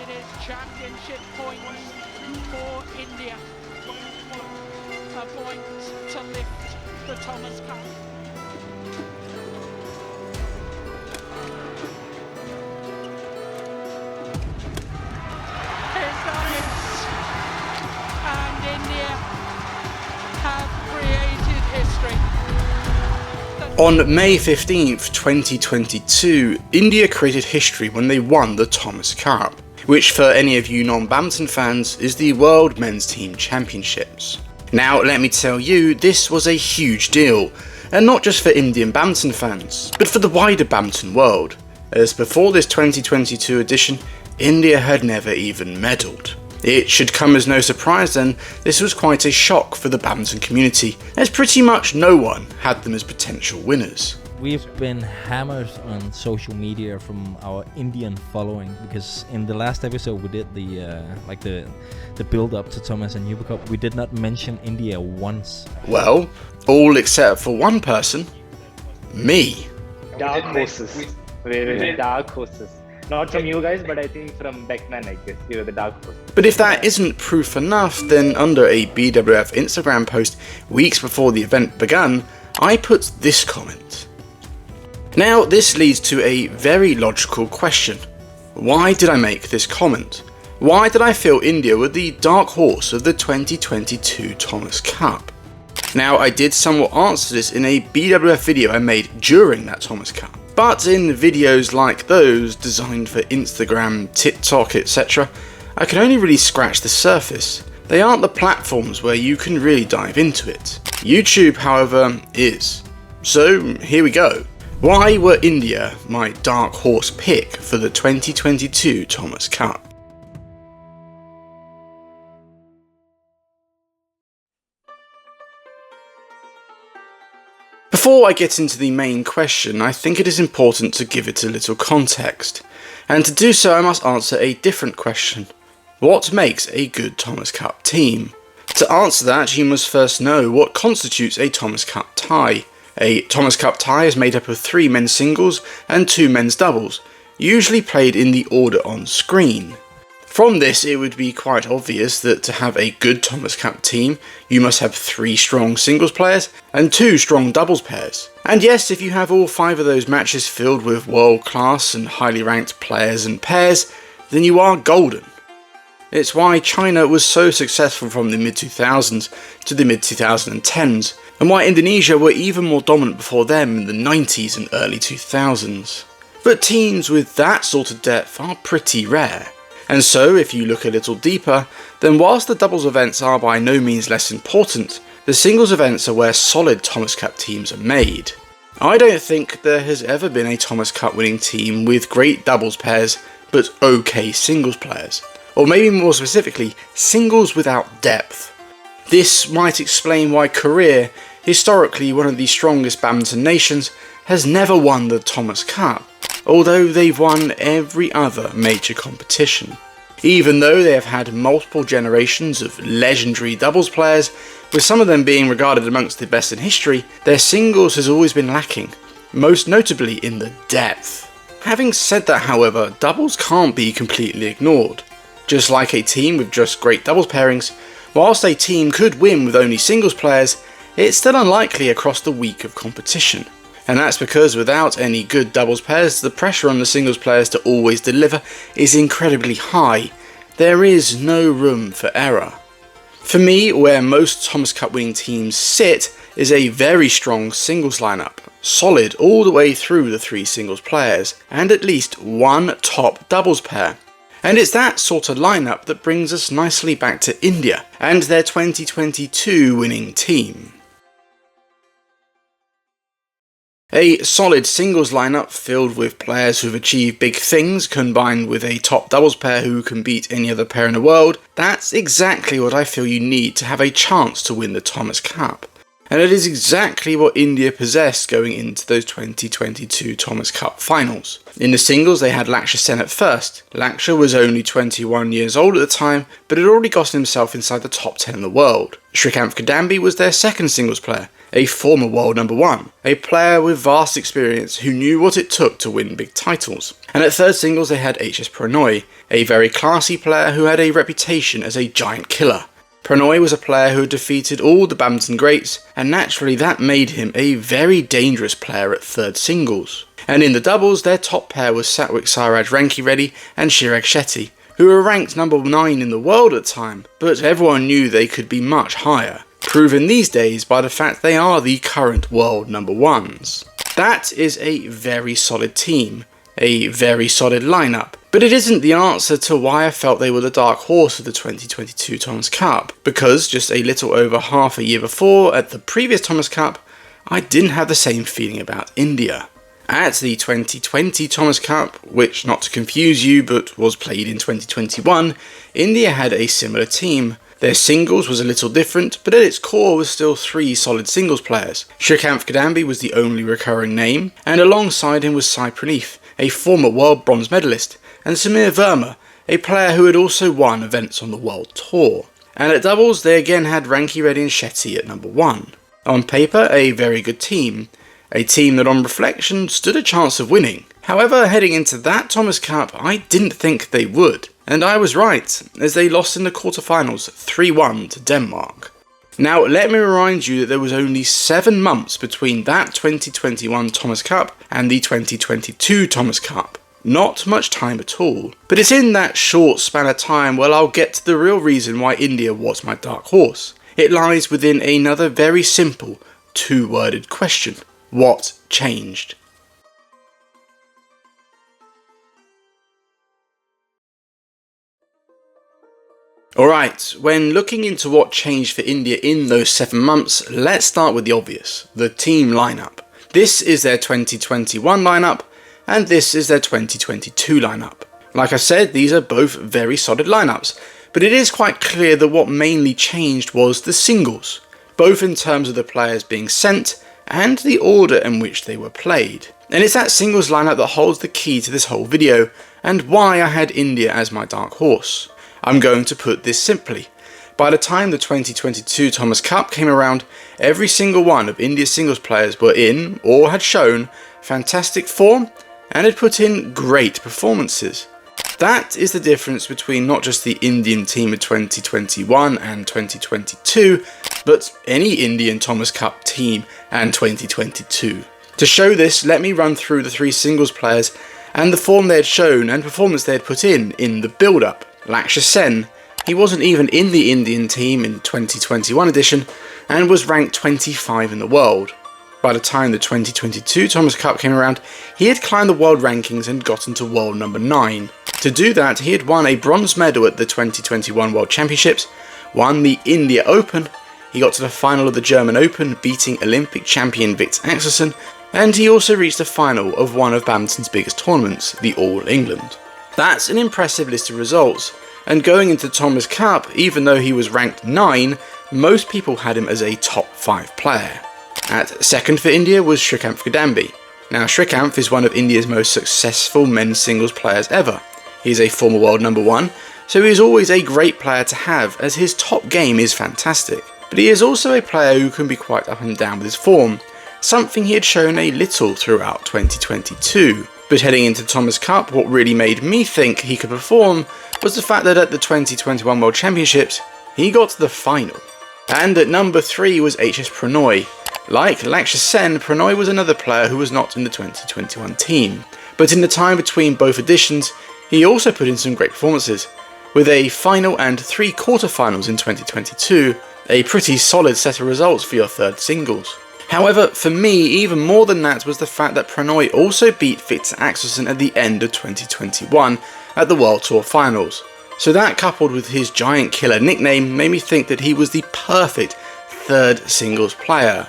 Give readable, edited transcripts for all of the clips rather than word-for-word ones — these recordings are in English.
it is championship points for India. A point to lift the Thomas Cup. Here's that is, and India have created history. On May 15th, 2022, India created history when they won the Thomas Cup, which for any of you non-badminton fans is the World Men's Team Championships. Now let me tell you, this was a huge deal, and not just for Indian badminton fans, but for the wider badminton world, as before this 2022 edition, India had never even medalled. It should come as no surprise then, this was quite a shock for the badminton community, as pretty much no one had them as potential winners. We've been hammered on social media from our Indian following, because in the last episode we did the build up to Thomas and Uber Cup, we did not mention India once. Well, all except for one person, me. Dark horses. Very dark horses. Not from you guys, but I think from Beckman, I guess. You're the dark horse. But if that isn't proof enough, then under a BWF Instagram post weeks before the event began, I put this comment. Now, this leads to a very logical question. Why did I make this comment? Why did I feel India were the dark horse of the 2022 Thomas Cup? Now, I did somewhat answer this in a BWF video I made during that Thomas Cup. But in videos like those, designed for Instagram, TikTok, etc., I can only really scratch the surface. They aren't the platforms where you can really dive into it. YouTube, however, is. So, here we go. Why were India my dark horse pick for the 2022 Thomas Cup? Before I get into the main question, I think it is important to give it a little context. And to do so I must answer a different question. What makes a good Thomas Cup team? To answer that, you must first know what constitutes a Thomas Cup tie. A Thomas Cup tie is made up of 3 men's singles and 2 men's doubles, usually played in the order on screen. From this, it would be quite obvious that to have a good Thomas Cup team, you must have 3 strong singles players and 2 strong doubles pairs. And yes, if you have all 5 of those matches filled with world-class and highly ranked players and pairs, then you are golden. It's why China was so successful from the mid-2000s to the mid-2010s, and why Indonesia were even more dominant before them in the 90s and early 2000s. But teams with that sort of depth are pretty rare. And so, if you look a little deeper, then whilst the doubles events are by no means less important, the singles events are where solid Thomas Cup teams are made. I don't think there has ever been a Thomas Cup winning team with great doubles pairs, but okay singles players. Or maybe more specifically, singles without depth. This might explain why Korea, historically one of the strongest badminton nations, has never won the Thomas Cup, although they've won every other major competition. Even though they have had multiple generations of legendary doubles players, with some of them being regarded amongst the best in history, their singles has always been lacking, most notably in the depth. Having said that, however, doubles can't be completely ignored. Just like a team with just great doubles pairings, whilst a team could win with only singles players, it's still unlikely across the week of competition. And that's because without any good doubles pairs, the pressure on the singles players to always deliver is incredibly high. There is no room for error. For me, where most Thomas Cup winning teams sit is a very strong singles lineup, solid all the way through the 3 singles players, and at least 1 top doubles pair. And it's that sort of lineup that brings us nicely back to India and their 2022 winning team. A solid singles lineup filled with players who've achieved big things combined with a top doubles pair who can beat any other pair in the world, that's exactly what I feel you need to have a chance to win the Thomas Cup. And it is exactly what India possessed going into those 2022 Thomas Cup finals. In the singles they had Lakshya Sen at first. Lakshya was only 21 years old at the time, but had already gotten himself inside the top 10 in the world. Srikanth Kidambi was their second singles player, a former world number one, a player with vast experience who knew what it took to win big titles. And at third singles they had HS Pranoy, a very classy player who had a reputation as a giant killer. Pranoy was a player who had defeated all the badminton greats, and naturally that made him a very dangerous player at third singles. And in the doubles, their top pair was Satwik Sairaj Rankireddy and Chirag Shetty, who were ranked number 9 in the world at the time, but everyone knew they could be much higher, proven these days by the fact they are the current world number 1s. That is a very solid team, a very solid lineup, but it isn't the answer to why I felt they were the dark horse of the 2022 Thomas Cup, because just a little over half a year before, at the previous Thomas Cup, I didn't have the same feeling about India. At the 2020 Thomas Cup, which, not to confuse you, but was played in 2021, India had a similar team. Their singles was a little different, but at its core was still 3 solid singles players. Srikanth Kidambi was the only recurring name, and alongside him was Sai Praneeth, a former world bronze medalist, and Samir Verma, a player who had also won events on the world tour. And at doubles they again had Rankireddy and Shetty at number 1. On paper, a very good team. A team that on reflection stood a chance of winning. However, heading into that Thomas Cup, I didn't think they would. And I was right, as they lost in the quarterfinals 3-1 to Denmark. Now, let me remind you that there was only 7 months between that 2021 Thomas Cup and the 2022 Thomas Cup. Not much time at all. But it's in that short span of time where I'll get to the real reason why India was my dark horse. It lies within another very simple, 2-worded question. What changed? Alright, when looking into what changed for India in those 7 months, let's start with the obvious, the team lineup. This is their 2021 lineup, and this is their 2022 lineup. Like I said, these are both very solid lineups, but it is quite clear that what mainly changed was the singles, both in terms of the players being sent and the order in which they were played. And it's that singles lineup that holds the key to this whole video, and why I had India as my dark horse. I'm going to put this simply. By the time the 2022 Thomas Cup came around, every single one of India's singles players were in, or had shown, fantastic form, and had put in great performances. That is the difference between not just the Indian team of 2021 and 2022, but any Indian Thomas Cup team and 2022. To show this, let me run through the 3 singles players and the form they had shown and performance they had put in the build-up. Lakshya Sen, he wasn't even in the Indian team in 2021 edition and was ranked 25 in the world. By the time the 2022 Thomas Cup came around, he had climbed the world rankings and gotten to world number 9. To do that, he had won a bronze medal at the 2021 World Championships, won the India Open, he got to the final of the German Open, beating Olympic champion Victor Axelsen, and he also reached the final of one of badminton's biggest tournaments, the All England. That's an impressive list of results, and going into Thomas Cup, even though he was ranked 9, most people had him as a top 5 player. At second for India was Srikanth Kidambi. Now Srikanth is one of India's most successful men's singles players ever. He's a former world number 1, so he is always a great player to have as his top game is fantastic. But he is also a player who can be quite up and down with his form, something he had shown a little throughout 2022. But heading into Thomas Cup, what really made me think he could perform was the fact that at the 2021 World Championships, he got to the final. And at number 3 was HS Pranoy. Like Lakshya Sen, Pranoy was another player who was not in the 2021 team. But in the time between both editions, he also put in some great performances, with a final and 3 quarterfinals in 2022, a pretty solid set of results for your third singles. However, for me, even more than that was the fact that Pranoy also beat Victor Axelsen at the end of 2021 at the World Tour Finals. So that, coupled with his giant killer nickname, made me think that he was the perfect third singles player.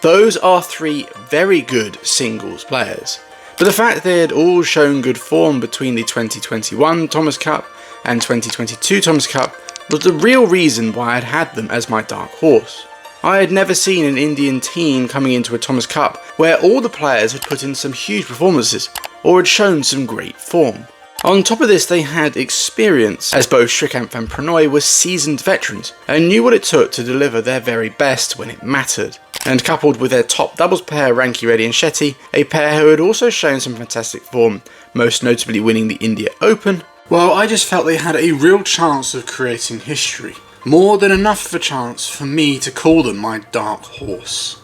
Those are 3 very good singles players. But the fact they had all shown good form between the 2021 Thomas Cup and 2022 Thomas Cup was the real reason why I'd had them as my dark horse. I had never seen an Indian team coming into a Thomas Cup where all the players had put in some huge performances or had shown some great form. On top of this, they had experience, as both Srikanth and Prannoy were seasoned veterans and knew what it took to deliver their very best when it mattered. And coupled with their top doubles pair, Rankireddy and Shetty, a pair who had also shown some fantastic form, most notably winning the India Open, well, I just felt they had a real chance of creating history. More than enough of a chance for me to call them my dark horse.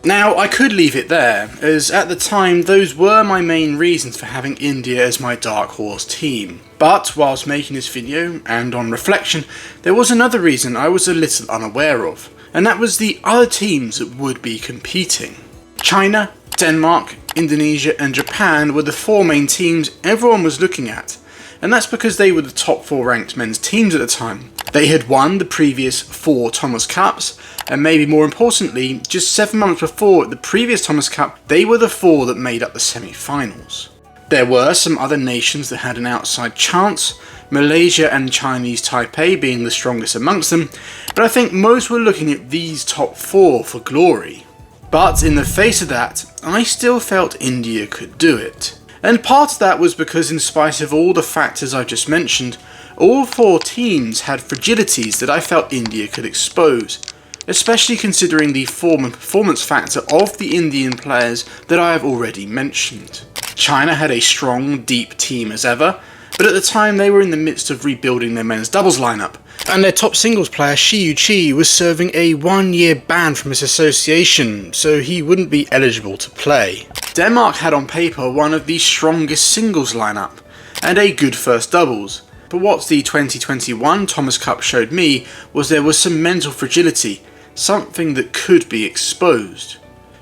Now, I could leave it there, as at the time those were my main reasons for having India as my dark horse team. But whilst making this video, and on reflection, there was another reason I was a little unaware of, and that was the other teams that would be competing. China, Denmark, Indonesia and Japan were the four main teams everyone was looking at, and that's because they were the top 4 ranked men's teams at the time. They had won the previous 4 Thomas Cups, and maybe more importantly, just 7 months before the previous Thomas Cup, they were the 4 that made up the semi-finals. There were some other nations that had an outside chance, Malaysia and Chinese Taipei being the strongest amongst them, but I think most were looking at these top 4 for glory. But in the face of that, I still felt India could do it. And part of that was because in spite of all the factors I've just mentioned, all 4 teams had fragilities that I felt India could expose, especially considering the form and performance factor of the Indian players that I have already mentioned. China had a strong, deep team as ever, but at the time they were in the midst of rebuilding their men's doubles lineup, and their top singles player Shi Yuqi was serving a 1-year ban from his association, so he wouldn't be eligible to play. Denmark had on paper one of the strongest singles lineup, and a good first doubles, but what the 2021 Thomas Cup showed me was there was some mental fragility, something that could be exposed.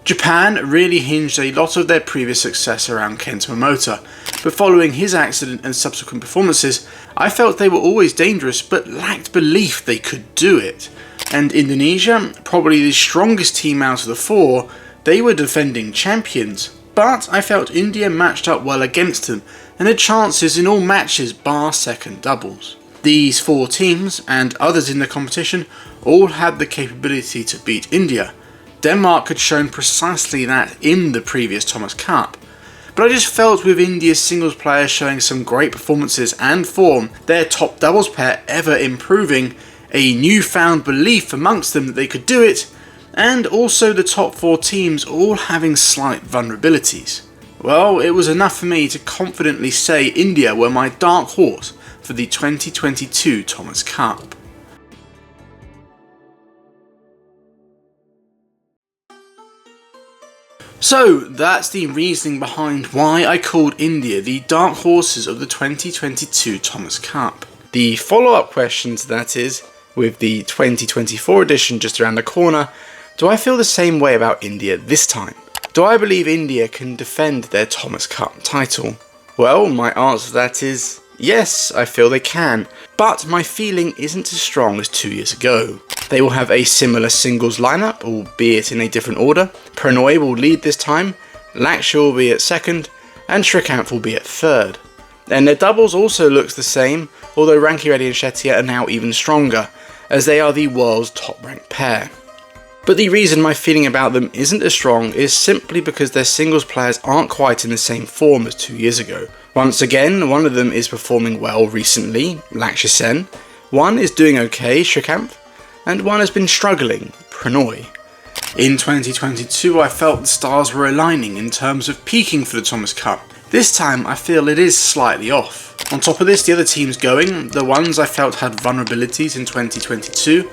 Japan really hinged a lot of their previous success around Kenta Momota, but following his accident and subsequent performances, I felt they were always dangerous but lacked belief they could do it. And Indonesia, probably the strongest team out of the 4, they were defending champions, but I felt India matched up well against them and had chances in all matches bar second doubles. These 4 teams, and others in the competition, all had the capability to beat India. Denmark had shown precisely that in the previous Thomas Cup, but I just felt with India's singles players showing some great performances and form, their top doubles pair ever improving, a newfound belief amongst them that they could do it, and also the top 4 teams all having slight vulnerabilities. Well, it was enough for me to confidently say India were my dark horse for the 2022 Thomas Cup. So that's the reasoning behind why I called India the dark horses of the 2022 Thomas Cup. The follow-up question to that is, with the 2024 edition just around the corner, do I feel the same way about India this time? Do I believe India can defend their Thomas Cup title? Well, my answer to that is yes, I feel they can, but my feeling isn't as strong as 2 years ago. They will have a similar singles lineup, albeit in a different order. Prannoy will lead this time, Lakshya will be at second, and Srikanth will be at third. And their doubles also looks the same, although Rankireddy and Shetty are now even stronger, as they are the world's top ranked pair. But the reason my feeling about them isn't as strong is simply because their singles players aren't quite in the same form as 2 years ago. Once again, one of them is performing well recently, Lakshya Sen, one is doing okay, Srikanth, and one has been struggling, Prannoy. In 2022 I felt the stars were aligning in terms of peaking for the Thomas Cup. This time I feel it is slightly off. On top of this, the other teams going, the ones I felt had vulnerabilities in 2022,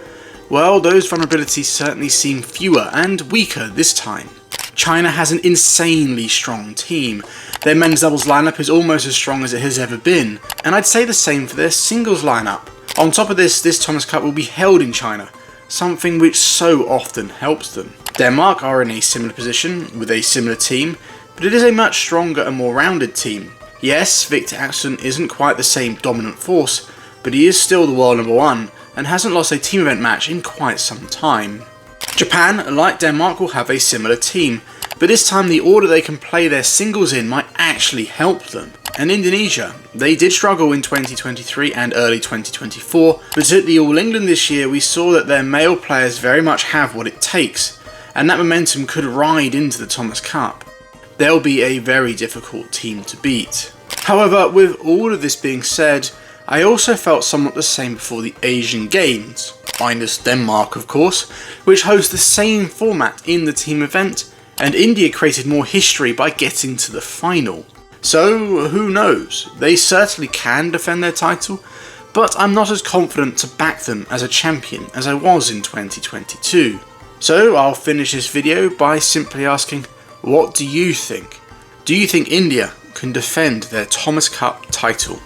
well, those vulnerabilities certainly seem fewer and weaker this time. China has an insanely strong team. Their men's doubles lineup is almost as strong as it has ever been, and I'd say the same for their singles lineup. On top of this Thomas Cup will be held in China, something which so often helps them. Denmark are in a similar position, with a similar team, but it is a much stronger and more rounded team. Yes, Victor Axelsen isn't quite the same dominant force, but he is still the world number 1, and hasn't lost a team event match in quite some time. Japan, like Denmark, will have a similar team, but this time the order they can play their singles in might actually help them. And Indonesia, they did struggle in 2023 and early 2024, but at the All England this year we saw that their male players very much have what it takes, and that momentum could ride into the Thomas Cup. They'll be a very difficult team to beat. However, with all of this being said, I also felt somewhat the same before the Asian Games, minus Denmark of course, which hosts the same format in the team event, and India created more history by getting to the final. So who knows, they certainly can defend their title, but I'm not as confident to back them as a champion as I was in 2022. So I'll finish this video by simply asking, what do you think? Do you think India can defend their Thomas Cup title?